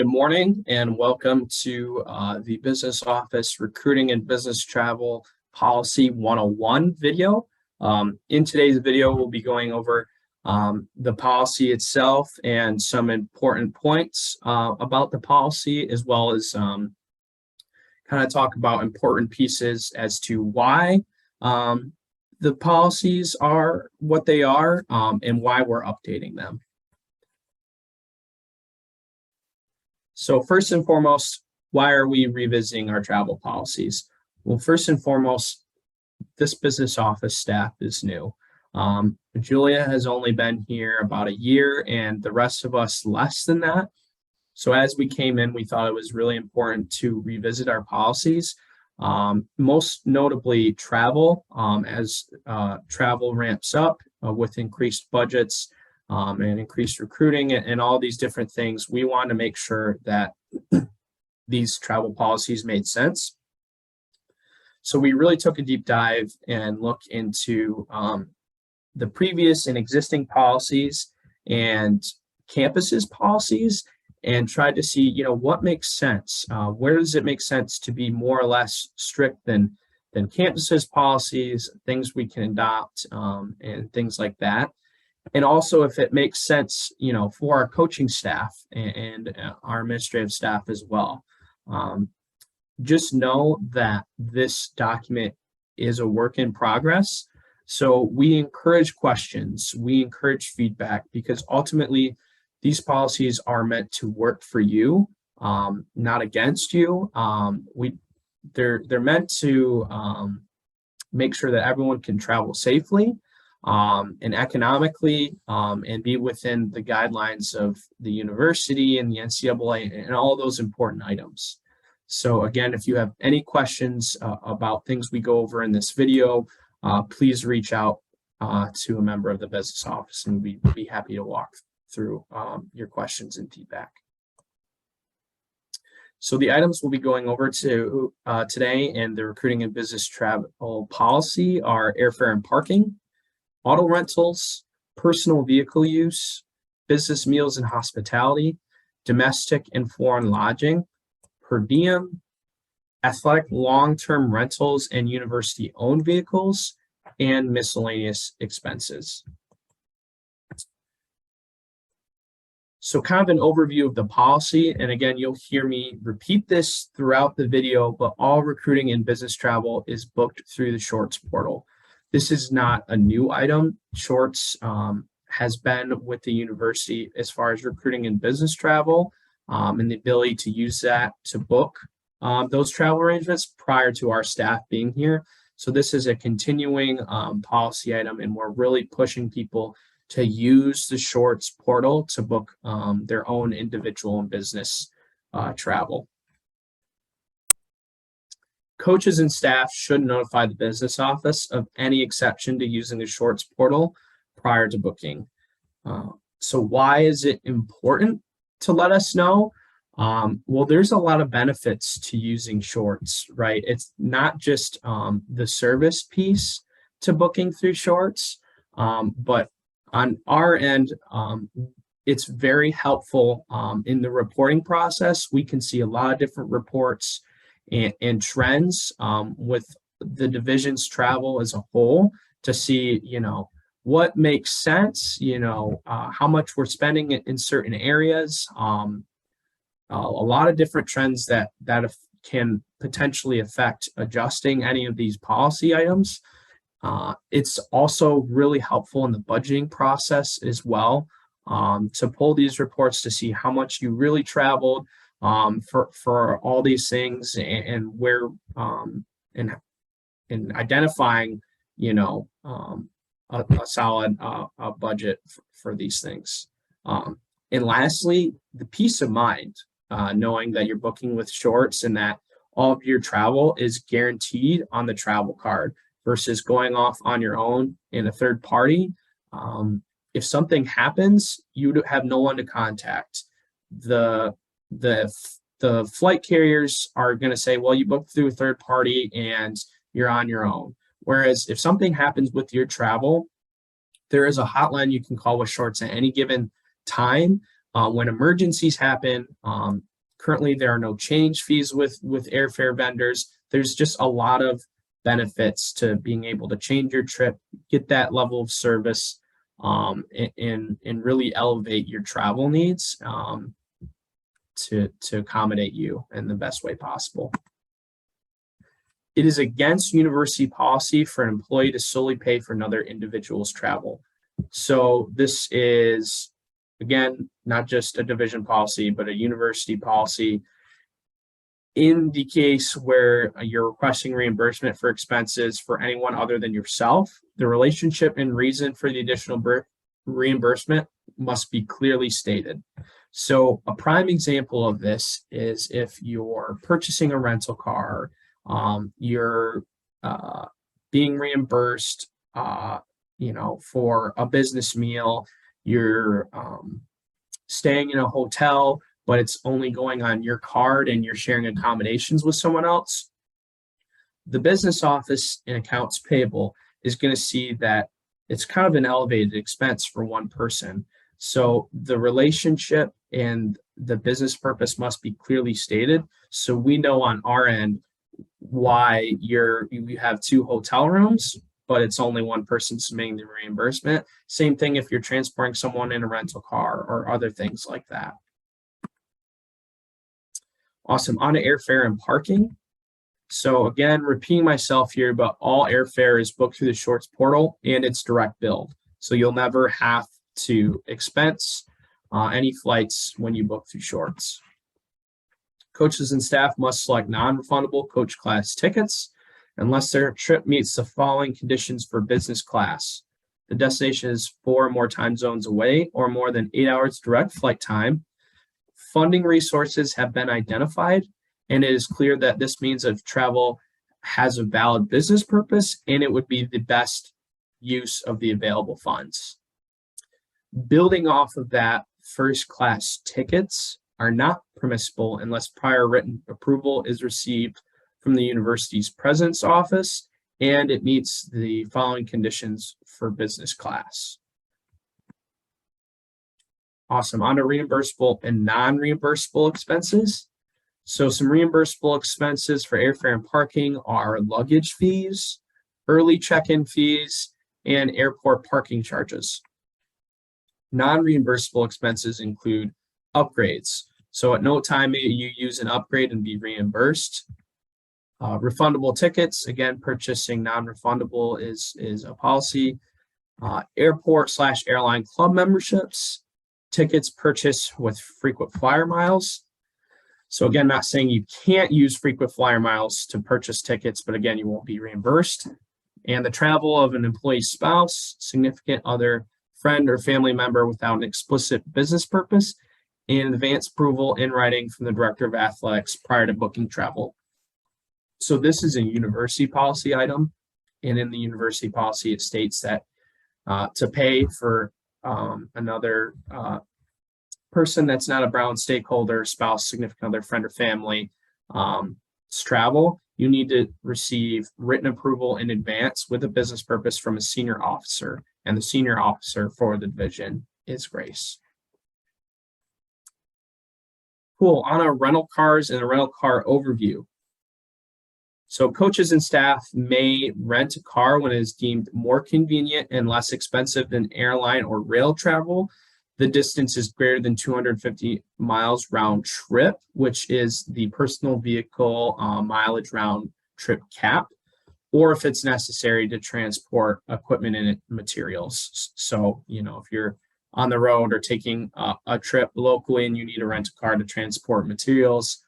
Good morning and welcome to the Business Office Recruiting and Business Travel Policy 101 video. In today's video, we'll be going over the policy itself and some important points about the policy, as well as kind of talk about important pieces as to why the policies are what they are and why we're updating them. So first and foremost, why are we revisiting our travel policies? Well, first and foremost, this business office staff is new. Julia has only been here about a year and the rest of us less than that. So as we came in, we thought it was really important to revisit our policies, most notably travel, as travel ramps up with increased budgets. And increased recruiting and all these different things. We want to make sure that these travel policies made sense. So we really took a deep dive and looked into the previous and existing policies and campuses policies and tried to see, what makes sense. Where does it make sense to be more or less strict than campuses policies, things we can adopt, and things like that. And also if it makes sense, for our coaching staff and our administrative staff as well. Just know that this document is a work in progress. So we encourage questions, we encourage feedback, because ultimately these policies are meant to work for you, not against you. They're meant to make sure that everyone can travel safely and economically, and be within the guidelines of the university and the NCAA and all those important items. So again, if you have any questions about things we go over in this video, please reach out to a member of the business office and we'd be happy to walk through your questions and feedback. So the items we'll be going over to today in the recruiting and business travel policy are airfare and parking, auto rentals, personal vehicle use, business meals and hospitality, domestic and foreign lodging, per diem, athletic long-term rentals and university-owned vehicles, and miscellaneous expenses. So kind of an overview of the policy, and again, you'll hear me repeat this throughout the video, but all recruiting and business travel is booked through the Shorts portal. This is not a new item. Shorts has been with the university as far as recruiting and business travel, and the ability to use that to book those travel arrangements prior to our staff being here. So this is a continuing policy item, and we're really pushing people to use the Shorts portal to book their own individual and business travel. Coaches and staff should notify the business office of any exception to using the Shorts portal prior to booking. So why is it important to let us know? Well, there's a lot of benefits to using Shorts, right? It's not just the service piece to booking through Shorts, but on our end, it's very helpful in the reporting process. We can see a lot of different reports and trends with the division's travel as a whole to see, what makes sense, how much we're spending in certain areas, a lot of different trends that can potentially affect adjusting any of these policy items. It's also really helpful in the budgeting process as well, to pull these reports to see how much you really traveled for all these things and where and identifying a solid budget for these things. And lastly, the peace of mind, knowing that you're booking with Shorts and that all of your travel is guaranteed on the travel card versus going off on your own in a third party. If something happens, you have no one to contact. The flight carriers are going to say, well, you booked through a third party and you're on your own. Whereas if something happens with your travel, there is a hotline you can call with Shorts at any given time. When emergencies happen, Currently, there are no change fees with airfare vendors. There's just a lot of benefits to being able to change your trip, get that level of service, and really elevate your travel needs to accommodate you in the best way possible. It is against university policy for an employee to solely pay for another individual's travel. So this is, again, not just a division policy, but a university policy. In the case where you're requesting reimbursement for expenses for anyone other than yourself, the relationship and reason for the additional reimbursement must be clearly stated. So a prime example of this is if you're purchasing a rental car, you're being reimbursed, for a business meal, you're staying in a hotel, but it's only going on your card and you're sharing accommodations with someone else. The business office and accounts payable is going to see that it's kind of an elevated expense for one person. So the relationship and the business purpose must be clearly stated. So we know on our end why you have 2 hotel rooms, but it's only one person submitting the reimbursement. Same thing if you're transporting someone in a rental car or other things like that. Awesome. On to airfare and parking. So again, repeating myself here, but all airfare is booked through the Shorts portal and it's direct billed. So you'll never have to expense any flights when you book through Shorts. Coaches and staff must select non-refundable coach class tickets unless their trip meets the following conditions for business class. The destination is 4 or more time zones away or more than 8 hours direct flight time. Funding resources have been identified, and it is clear that this means of travel has a valid business purpose and it would be the best use of the available funds. Building off of that, first class tickets are not permissible unless prior written approval is received from the university's president's office and it meets the following conditions for business class. Awesome. On to reimbursable and non-reimbursable expenses. So some reimbursable expenses for airfare and parking are luggage fees, early check-in fees, and airport parking charges. Non-reimbursable expenses include upgrades. So at no time may you use an upgrade and be reimbursed. Refundable tickets, again, purchasing non-refundable is a policy. Airport/airline club memberships, tickets purchased with frequent flyer miles. So again, not saying you can't use frequent flyer miles to purchase tickets, but again, you won't be reimbursed. And the travel of an employee's spouse, significant other, friend, or family member without an explicit business purpose, and advance approval in writing from the director of athletics prior to booking travel. So this is a university policy item, and in the university policy, it states that to pay for another person that's not a Brown stakeholder, spouse, significant other, friend, or family travel, you need to receive written approval in advance with a business purpose from a senior officer, and the senior officer for the division is Grace. Cool. On our rental cars and a rental car overview. So coaches and staff may rent a car when it is deemed more convenient and less expensive than airline or rail travel. The distance is greater than 250 miles round trip, which is the personal vehicle mileage round trip cap, or if it's necessary to transport equipment and materials. So, if you're on the road or taking a trip locally and you need to rent a car to transport materials,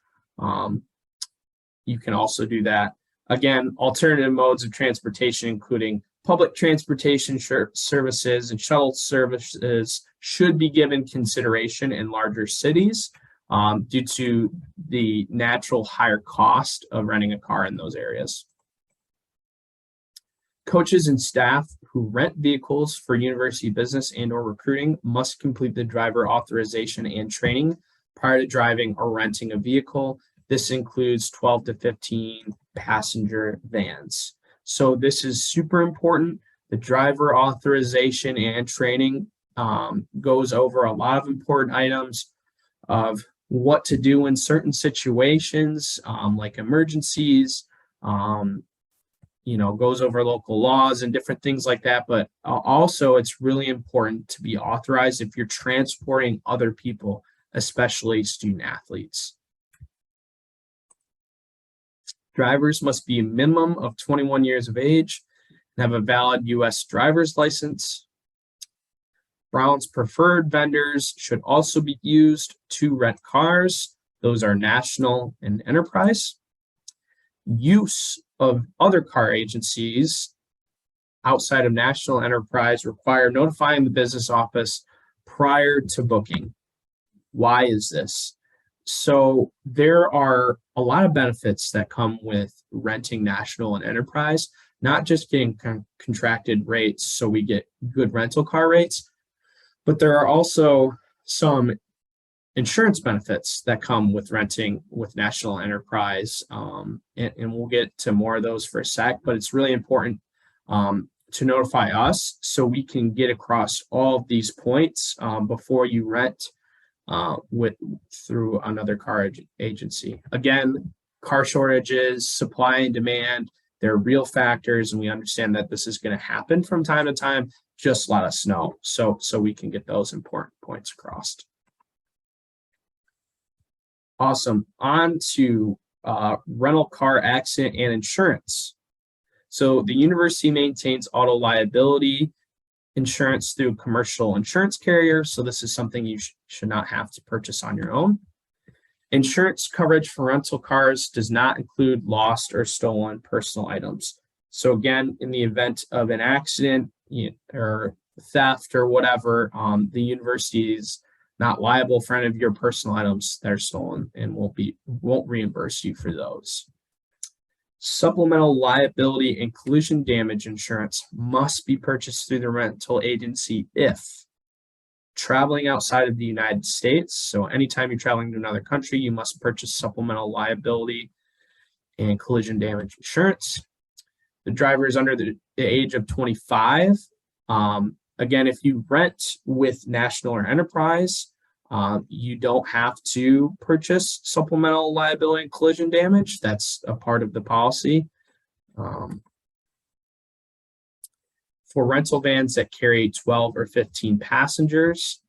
you can also do that. Again, alternative modes of transportation, including public transportation services and shuttle services, should be given consideration in larger cities due to the natural higher cost of renting a car in those areas. Coaches and staff who rent vehicles for university business and/or recruiting must complete the driver authorization and training prior to driving or renting a vehicle. This includes 12 to 15 passenger vans. So this is super important. The driver authorization and training goes over a lot of important items of what to do in certain situations, like emergencies, goes over local laws and different things like that. But also, it's really important to be authorized if you're transporting other people, especially student athletes. Drivers must be a minimum of 21 years of age and have a valid U.S. driver's license. Brown's preferred vendors should also be used to rent cars. Those are National and Enterprise. Use of other car agencies outside of National Enterprise require notifying the business office prior to booking. Why is this? So there are a lot of benefits that come with renting National and Enterprise, not just getting contracted rates so we get good rental car rates, but there are also some insurance benefits that come with renting with National Enterprise. And we'll get to more of those for a sec, but it's really important to notify us so we can get across all of these points before you rent through another car agency. Again, car shortages, supply and demand, they're real factors, and we understand that this is going to happen from time to time. Just let us know so we can get those important points across. Awesome. On to rental car accident and insurance. So the university maintains auto liability insurance through commercial insurance carrier. So this is something you should not have to purchase on your own. Insurance coverage for rental cars does not include lost or stolen personal items. So again, in the event of an accident or theft or whatever, the university is not liable for any of your personal items that are stolen and won't reimburse you for those. Supplemental liability and collision damage insurance must be purchased through the rental agency if traveling outside of the United States. So anytime you're traveling to another country, you must purchase supplemental liability and collision damage insurance. The driver is under the age of 25. Again, if you rent with National or Enterprise, you don't have to purchase supplemental liability and collision damage. That's a part of the policy. For rental vans that carry 12 or 15 passengers,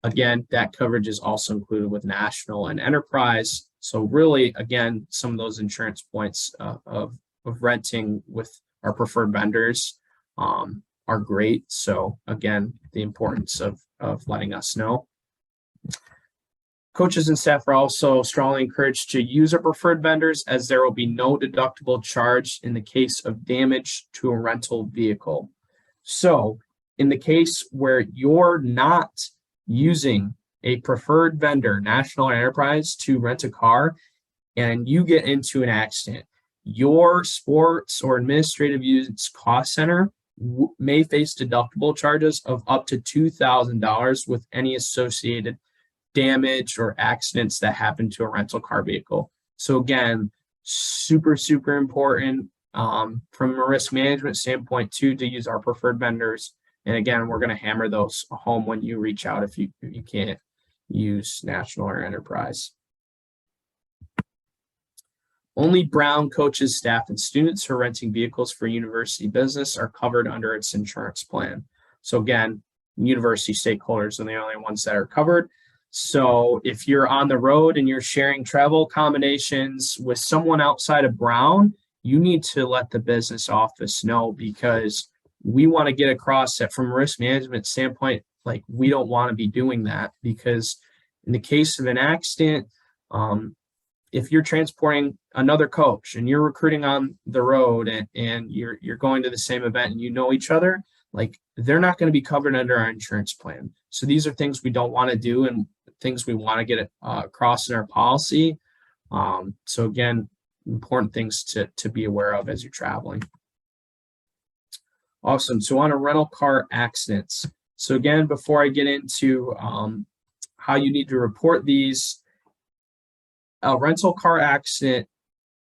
again, that coverage is also included with National and Enterprise. So really, again, some of those insurance points of renting with our preferred vendors are great. So again, the importance of letting us know. Coaches and staff are also strongly encouraged to use our preferred vendors, as there will be no deductible charge in the case of damage to a rental vehicle. So in the case where you're not using a preferred vendor, National or Enterprise, to rent a car, and you get into an accident, your sports or administrative use cost center may face deductible charges of up to $2,000 with any associated damage or accidents that happen to a rental car vehicle. So again, super, super important from a risk management standpoint too, to use our preferred vendors. And again, we're going to hammer those home when you reach out if you can't use National or Enterprise. Only Brown coaches, staff, and students who are renting vehicles for university business are covered under its insurance plan. So again, university stakeholders are the only ones that are covered. So if you're on the road and you're sharing travel accommodations with someone outside of Brown, you need to let the business office know, because we want to get across that from a risk management standpoint, like we don't want to be doing that, because in the case of an accident, if you're transporting another coach and you're recruiting on the road and you're going to the same event and you know each other, like they're not going to be covered under our insurance plan. So these are things we don't want to do and things we want to get across in our policy. So again, important things to be aware of as you're traveling. Awesome. So on to rental car accidents. So again, before I get into how you need to report these, a rental car accident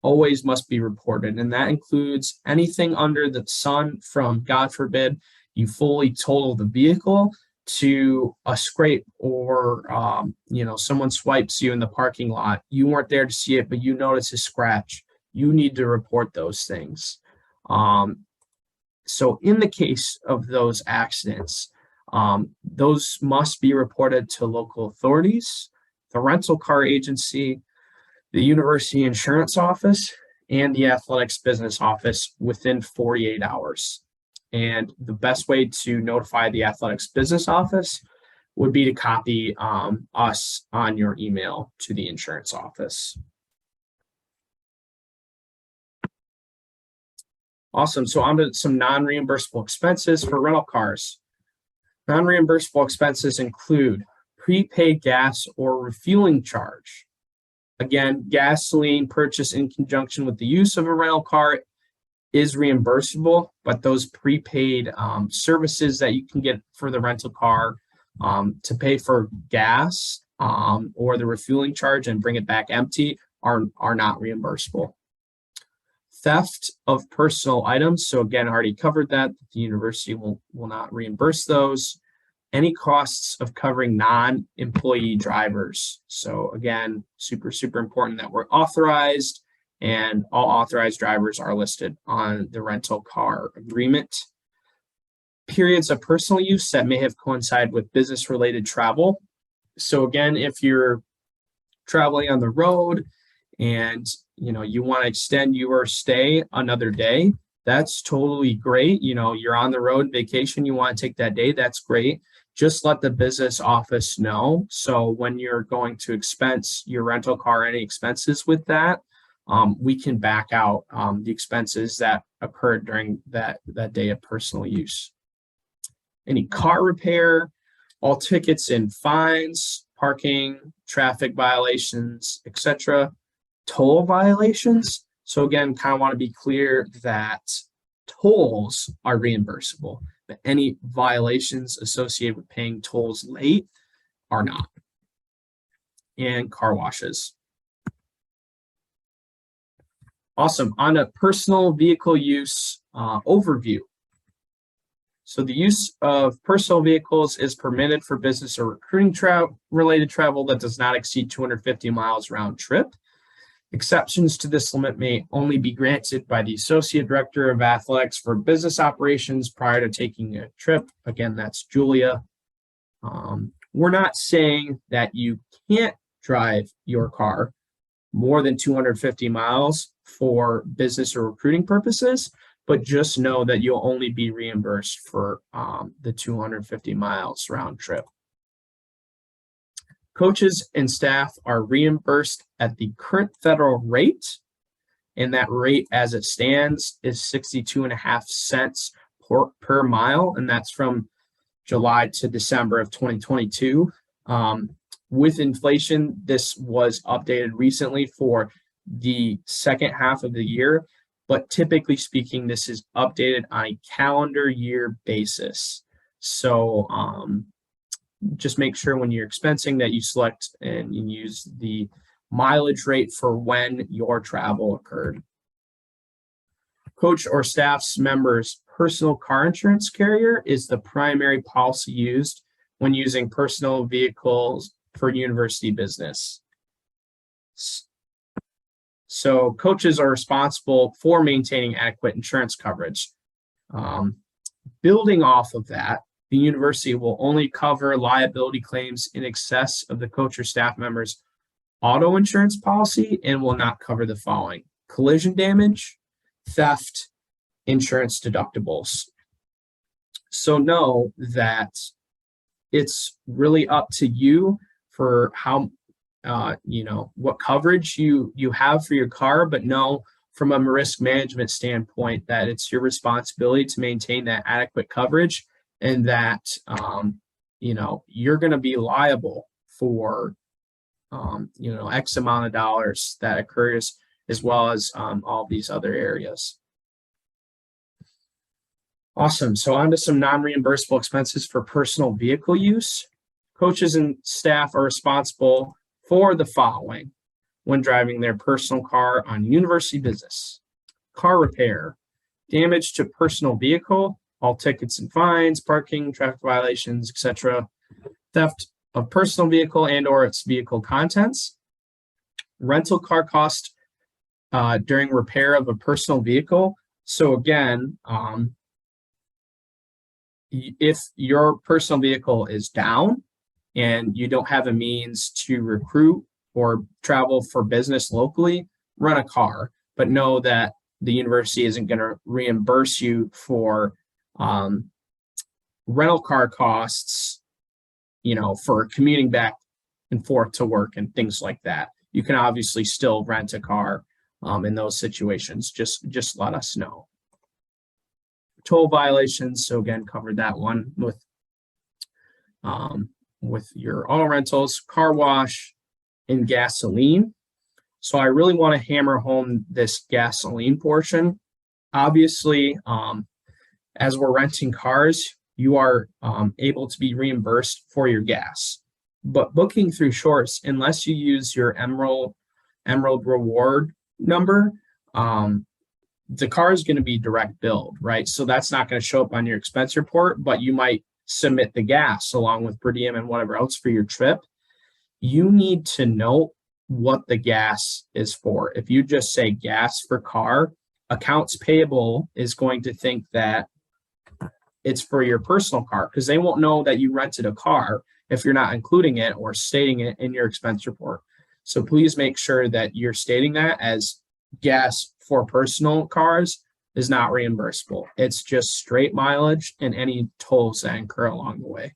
always must be reported, and that includes anything under the sun from, God forbid, you fully total the vehicle, to a scrape or someone swipes you in the parking lot, you weren't there to see it, but you notice a scratch, you need to report those things. So in the case of those accidents, those must be reported to local authorities, the rental car agency, the university insurance office, and the athletics business office within 48 hours. And the best way to notify the athletics business office would be to copy us on your email to the insurance office. Awesome. So on to some non-reimbursable expenses for rental cars. Non-reimbursable expenses include prepaid gas or refueling charge. Again, gasoline purchased in conjunction with the use of a rental car is reimbursable, but those prepaid services that you can get for the rental car to pay for gas or the refueling charge and bring it back empty are not reimbursable. Theft of personal items. So again, I already covered that. The university will not reimburse those. Any costs of covering non-employee drivers. So again, super important that we're authorized, and all authorized drivers are listed on the rental car agreement. Periods of personal use that may have coincided with business-related travel. So again, if you're traveling on the road and you want to extend your stay another day, that's totally great. You're on the road vacation, you want to take that day, that's great. Just let the business office know. So when you're going to expense your rental car, any expenses with that, we can back out the expenses that occurred during that day of personal use. Any car repair, all tickets and fines, parking, traffic violations, etc. Toll violations. So again, kind of want to be clear that tolls are reimbursable, but any violations associated with paying tolls late are not. And car washes. Awesome. On a personal vehicle use overview. So the use of personal vehicles is permitted for business or recruiting related travel that does not exceed 250 miles round trip. Exceptions to this limit may only be granted by the Associate Director of Athletics for business operations prior to taking a trip. Again, that's Julia. We're not saying that you can't drive your car more than 250 miles for business or recruiting purposes, but just know that you'll only be reimbursed for the 250 miles round trip. Coaches and staff are reimbursed at the current federal rate, and that rate as it stands is 62.5 cents per mile, and that's from July to December of 2022. With inflation, this was updated recently for the second half of the year, but typically speaking, this is updated on a calendar year basis. So just make sure when you're expensing that you select and you use the mileage rate for when your travel occurred. Coach or staff's members' personal car insurance carrier is the primary policy used when using personal vehicles for university business. So coaches are responsible for maintaining adequate insurance coverage. Building off of that, the university will only cover liability claims in excess of the coach or staff member's auto insurance policy and will not cover the following: collision damage, theft, insurance deductibles. So know that it's really up to you for how what coverage you have for your car, but know from a risk management standpoint that it's your responsibility to maintain that adequate coverage, and that you're going to be liable for X amount of dollars that occurs, as well as all these other areas. Awesome. So on to some non-reimbursable expenses for personal vehicle use. Coaches and staff are responsible for the following when driving their personal car on university business: car repair, damage to personal vehicle, all tickets and fines, parking, traffic violations, etc., theft of personal vehicle and or its vehicle contents, rental car cost during repair of a personal vehicle. So again, if your personal vehicle is down and you don't have a means to recruit or travel for business locally, rent a car, but know that the university isn't going to reimburse you for rental car costs, for commuting back and forth to work and things like that. You can obviously still rent a car in those situations. Just let us know. Toll violations. So again, covered that one with your auto rentals, car wash, and gasoline. So I really want to hammer home this gasoline portion. Obviously, as we're renting cars, you are able to be reimbursed for your gas. But booking through Shorts, unless you use your Emerald reward number, the car is going to be direct billed, right? So that's not going to show up on your expense report, but you might submit the gas along with per diem and whatever else for your trip. You need to know what the gas is for. If you just say gas for car, accounts payable is going to think that it's for your personal car because they won't know that you rented a car if you're not including it or stating it in your expense report. So please make sure that you're stating that as gas for personal cars is not reimbursable. It's just straight mileage and any tolls that incur along the way.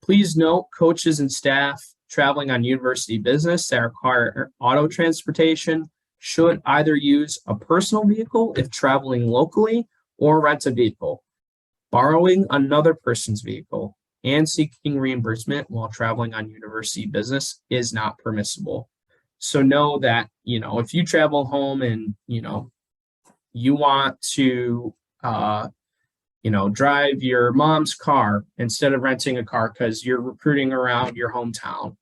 Please note, coaches and staff traveling on university business that require auto transportation should either use a personal vehicle if traveling locally or rent a vehicle. Borrowing another person's vehicle and seeking reimbursement while traveling on university business is not permissible. So know that, if you travel home and, you want to, drive your mom's car instead of renting a car because you're recruiting around your hometown,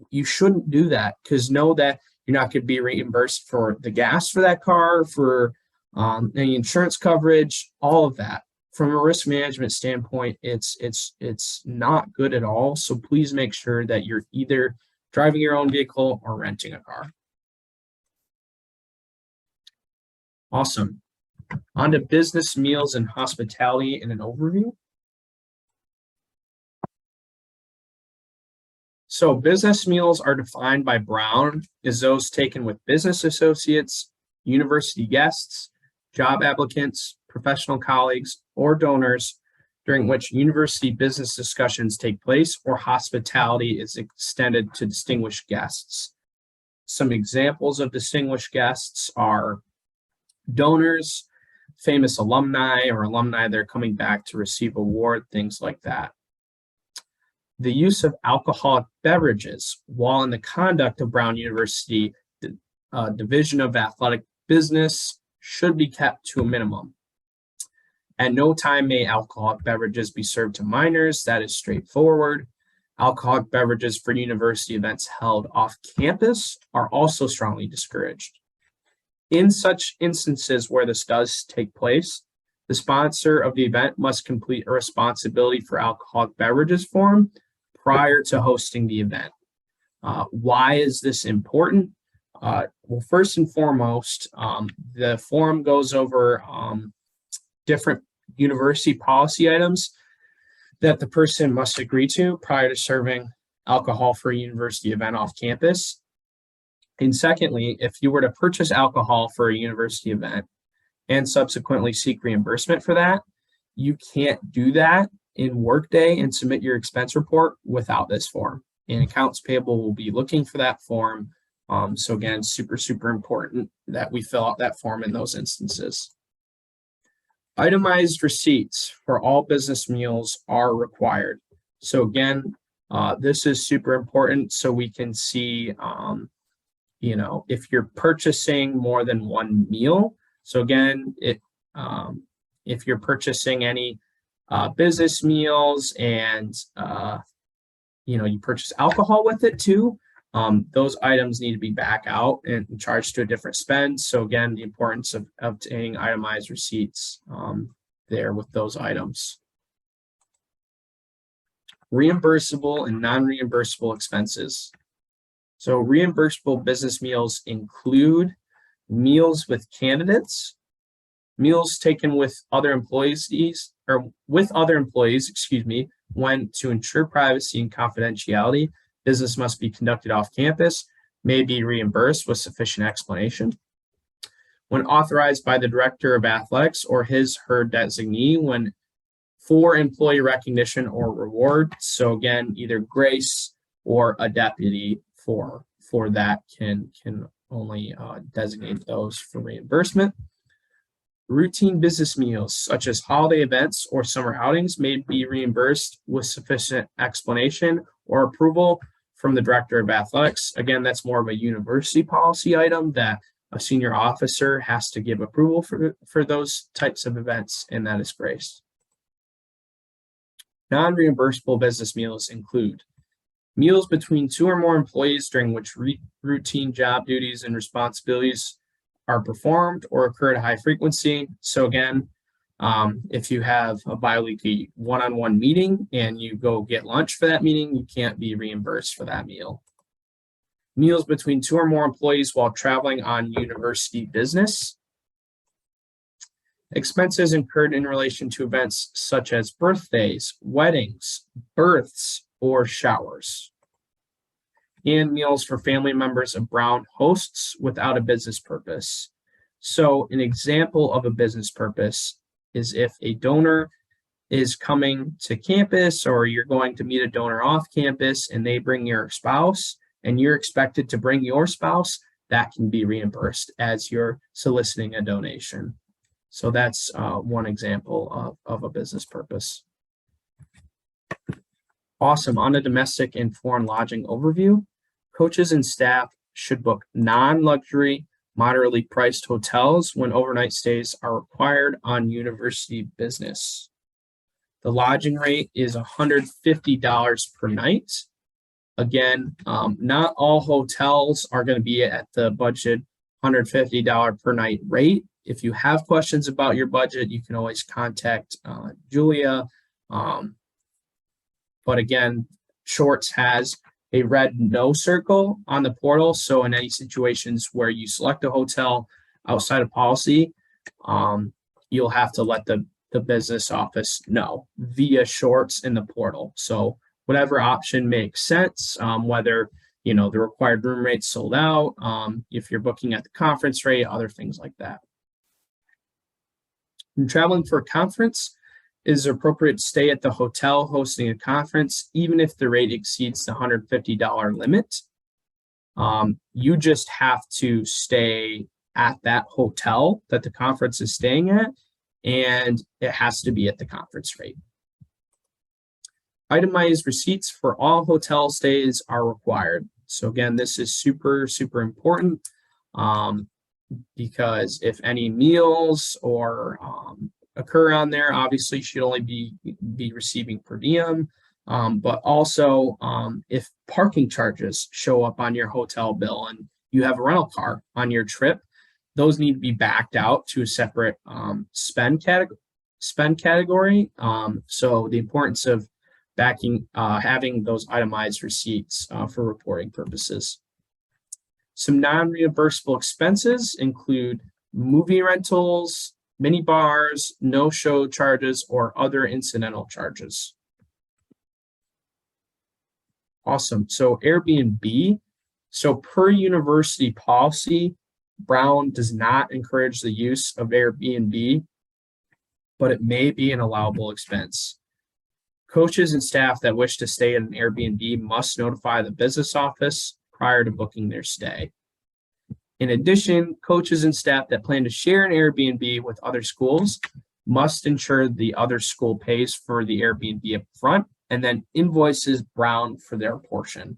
you shouldn't do that because know that you're not going to be reimbursed for the gas for that car, for any insurance coverage, all of that. From a risk management standpoint, it's not good at all. So please make sure that you're either driving your own vehicle or renting a car. Awesome. On to business meals and hospitality in an overview. So business meals are defined by Brown as those taken with business associates, university guests, job applicants, professional colleagues, or donors during which university business discussions take place or hospitality is extended to distinguished guests. Some examples of distinguished guests are donors, famous alumni or alumni that are coming back to receive award, things like that. The use of alcoholic beverages while in the conduct of Brown University Division of Athletic Business should be kept to a minimum. At no time may alcoholic beverages be served to minors. That is straightforward. Alcoholic beverages for university events held off campus are also strongly discouraged. In such instances where this does take place, the sponsor of the event must complete a responsibility for alcoholic beverages form prior to hosting the event. Why is this important? Well, first and foremost, the form goes over different university policy items that the person must agree to prior to serving alcohol for a university event off campus. And secondly, if you were to purchase alcohol for a university event and subsequently seek reimbursement for that, you can't do that in Workday and submit your expense report without this form. And accounts payable will be looking for that form. So again, super important that we fill out that form in those instances. Itemized receipts for all business meals are required. So again, this is super important so we can see, if you're purchasing more than one meal. So again, if you're purchasing any business meals and, you purchase alcohol with it too, those items need to be back out and charged to a different spend. So again, the importance of obtaining itemized receipts there with those items. Reimbursable and non-reimbursable expenses. So reimbursable business meals include meals with candidates, meals taken with other employees, when to ensure privacy and confidentiality, business must be conducted off campus, may be reimbursed with sufficient explanation. When authorized by the director of athletics or his/her designee, when for employee recognition or reward. So again, either Grace or a deputy for that can only designate those for reimbursement. Routine business meals, such as holiday events or summer outings, may be reimbursed with sufficient explanation or approval from the director of athletics. Again, that's more of a university policy item that a senior officer has to give approval for those types of events, and that is Grace. Non-reimbursable business meals include meals between 2 or more employees during which routine job duties and responsibilities are performed or occur at high frequency. So again, if you have a biweekly one-on-one meeting and you go get lunch for that meeting, you can't be reimbursed for that meal. Meals between 2 or more employees while traveling on university business. Expenses incurred in relation to events such as birthdays, weddings, births, or showers. And meals for family members of Brown hosts without a business purpose. So an example of a business purpose is if a donor is coming to campus or you're going to meet a donor off campus and they bring your spouse and you're expected to bring your spouse, that can be reimbursed as you're soliciting a donation. So that's one example of a business purpose. Awesome. On to domestic and foreign lodging overview. Coaches and staff should book non-luxury, moderately priced hotels when overnight stays are required on university business. The lodging rate is $150 per night. Again, not all hotels are going to be at the budget $150 per night rate. If you have questions about your budget, you can always contact Julia. But again, Shorts has a red no circle on the portal. So in any situations where you select a hotel outside of policy, you'll have to let the business office know via Shorts in the portal. So whatever option makes sense, whether the required room rate's sold out, if you're booking at the conference rate, other things like that. When traveling for a conference, it is appropriate to stay at the hotel hosting a conference, even if the rate exceeds the $150 limit. You just have to stay at that hotel that the conference is staying at, and it has to be at the conference rate. Itemized receipts for all hotel stays are required. So again, this is super, super important because if any meals or occur on there, obviously should only be receiving per diem. But also if parking charges show up on your hotel bill and you have a rental car on your trip, those need to be backed out to a separate spend category. So the importance of having those itemized receipts for reporting purposes. Some non-reimbursable expenses include movie rentals, mini bars, no-show charges, or other incidental charges. Awesome. So Airbnb. So per university policy, Brown does not encourage the use of Airbnb, but it may be an allowable expense. Coaches and staff that wish to stay at an Airbnb must notify the business office prior to booking their stay. In addition, coaches and staff that plan to share an Airbnb with other schools must ensure the other school pays for the Airbnb up front and then invoices Brown for their portion.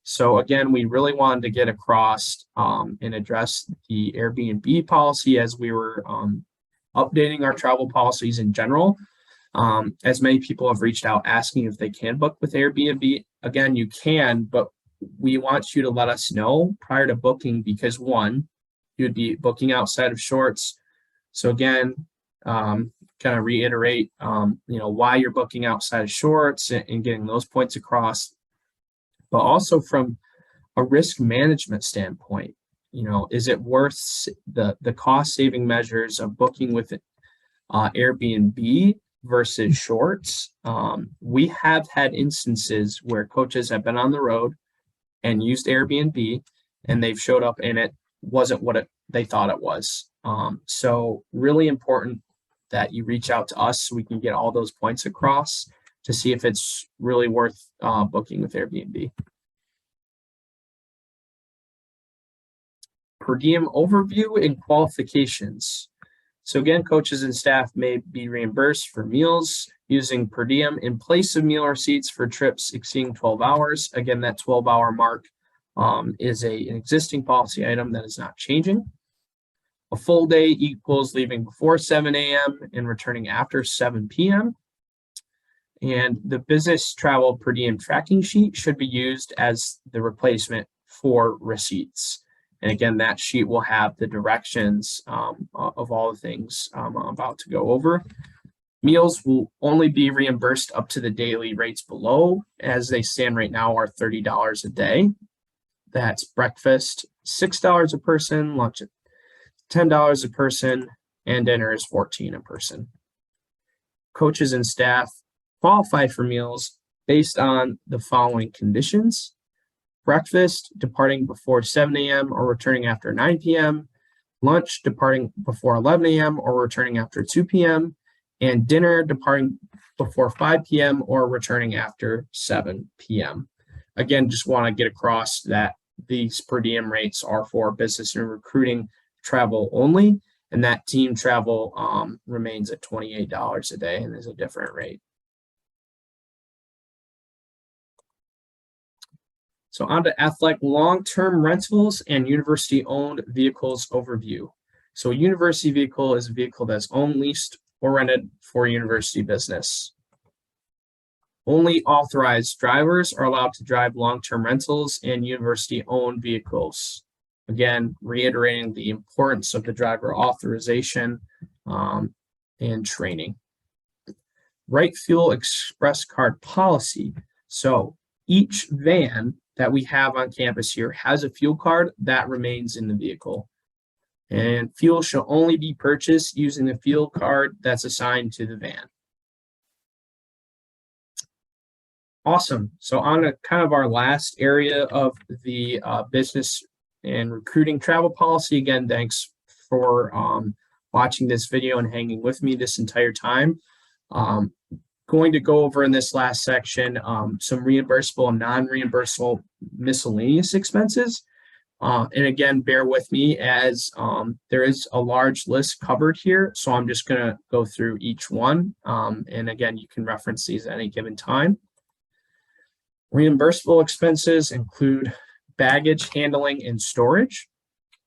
So again, we really wanted to get across and address the Airbnb policy as we were updating our travel policies in general. As many people have reached out asking if they can book with Airbnb. Again, you can, but we want you to let us know prior to booking because one, you would be booking outside of shorts. So again, kind of reiterate, why you're booking outside of shorts and getting those points across, but also from a risk management standpoint, is it worth the cost saving measures of booking with Airbnb versus shorts? We have had instances where coaches have been on the road and used Airbnb and they've showed up and it wasn't what they thought it was. So really important that you reach out to us so we can get all those points across to see if it's really worth booking with Airbnb. Per diem overview and qualifications. So again, coaches and staff may be reimbursed for meals using per diem in place of meal receipts for trips exceeding 12 hours. Again, that 12-hour mark is an existing policy item that is not changing. A full day equals leaving before 7 a.m. and returning after 7 p.m. And the business travel per diem tracking sheet should be used as the replacement for receipts. And again, that sheet will have the directions of all the things I'm about to go over. Meals will only be reimbursed up to the daily rates below. As they stand right now are $30 a day. That's breakfast, $6 a person, lunch at $10 a person, and dinner is $14 a person. Coaches and staff qualify for meals based on the following conditions. Breakfast, departing before 7 a.m. or returning after 9 p.m. Lunch, departing before 11 a.m. or returning after 2 p.m. And dinner, departing before 5 p.m. or returning after 7 p.m. Again, just want to get across that these per diem rates are for business and recruiting travel only, and that team travel remains at $28 a day and is a different rate. So on to Athletic long-term rentals and university-owned vehicles overview. So a university vehicle is a vehicle that's owned, leased, or rented for university business. Only authorized drivers are allowed to drive long-term rentals and university-owned vehicles. Again, reiterating the importance of the driver authorization and training. Right Fuel Express Card policy. So each van that we have on campus here has a fuel card that remains in the vehicle. And fuel shall only be purchased using the fuel card that's assigned to the van. Awesome. So on to kind of our last area of the business and recruiting travel policy. Again, thanks for watching this video and hanging with me this entire time. Going to go over in this last section some reimbursable and non-reimbursable miscellaneous expenses. And again, bear with me as there is a large list covered here. So I'm just going to go through each one. And again, you can reference these at any given time. Reimbursable expenses include baggage handling and storage,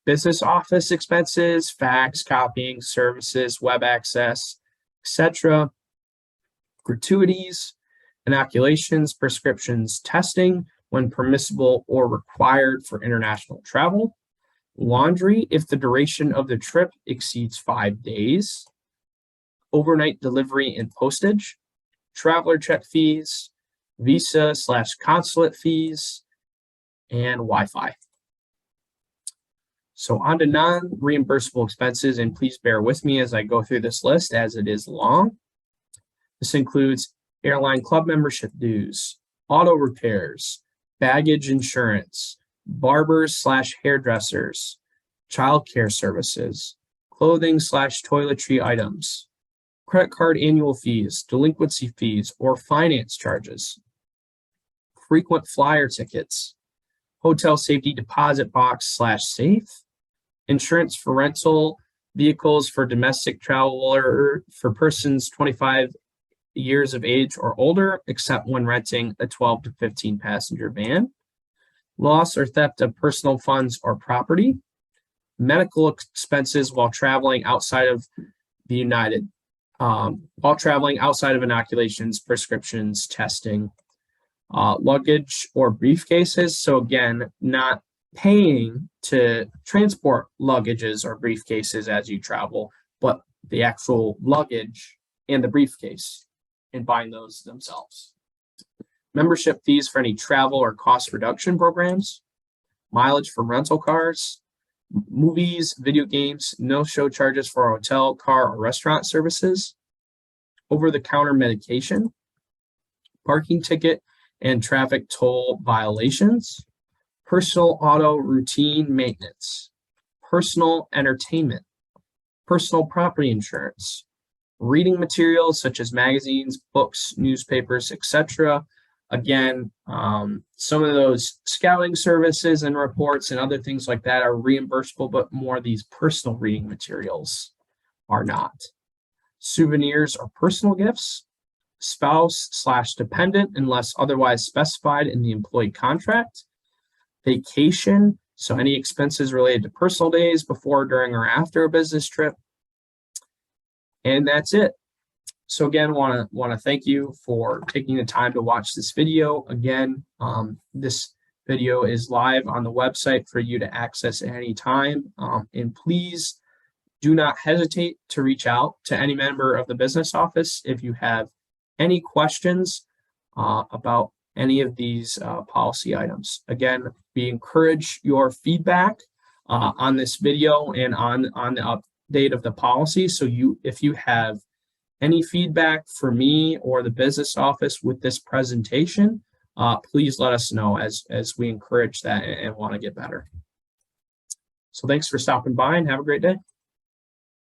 business office expenses, fax, copying, services, web access, etc., gratuities, inoculations, prescriptions, testing when permissible or required for international travel, laundry if the duration of the trip exceeds 5 days, overnight delivery and postage, traveler check fees, visa/consulate fees, and Wi-Fi. So on to non-reimbursable expenses, and please bear with me as I go through this list as it is long. This includes airline club membership dues, auto repairs, baggage insurance, barbers/hairdressers, childcare services, clothing/toiletry items, credit card annual fees, delinquency fees, or finance charges, frequent flyer tickets, hotel safety deposit box/safe, insurance for rental vehicles for domestic traveler for persons 25 years of age or older, except when renting a 12 to 15 passenger van, loss or theft of personal funds or property, medical expenses while traveling outside of the United, while traveling outside of inoculations, prescriptions, testing, luggage or briefcases. So again, not paying to transport luggages or briefcases as you travel, but the actual luggage and the briefcase and buying those themselves. Membership fees for any travel or cost reduction programs, mileage for rental cars, movies, video games, no show charges for hotel, car, or restaurant services, over-the-counter medication, parking ticket and traffic toll violations, personal auto routine maintenance, personal entertainment, personal property insurance, reading materials such as magazines, books, newspapers, etc. Again, some of those scouting services and reports and other things like that are reimbursable, but more of these personal reading materials are not. Souvenirs or personal gifts, spouse/dependent unless otherwise specified in the employee contract, vacation, so any expenses related to personal days before, during, or after a business trip. And that's it. So again, want to thank you for taking the time to watch this video. Again, this video is live on the website for you to access at any time. And please do not hesitate to reach out to any member of the business office if you have any questions about any of these policy items. Again, we encourage your feedback on this video and on the update of the policy. So if you have any feedback for me or the business office with this presentation, please let us know as we encourage that and want to get better. So thanks for stopping by and have a great day.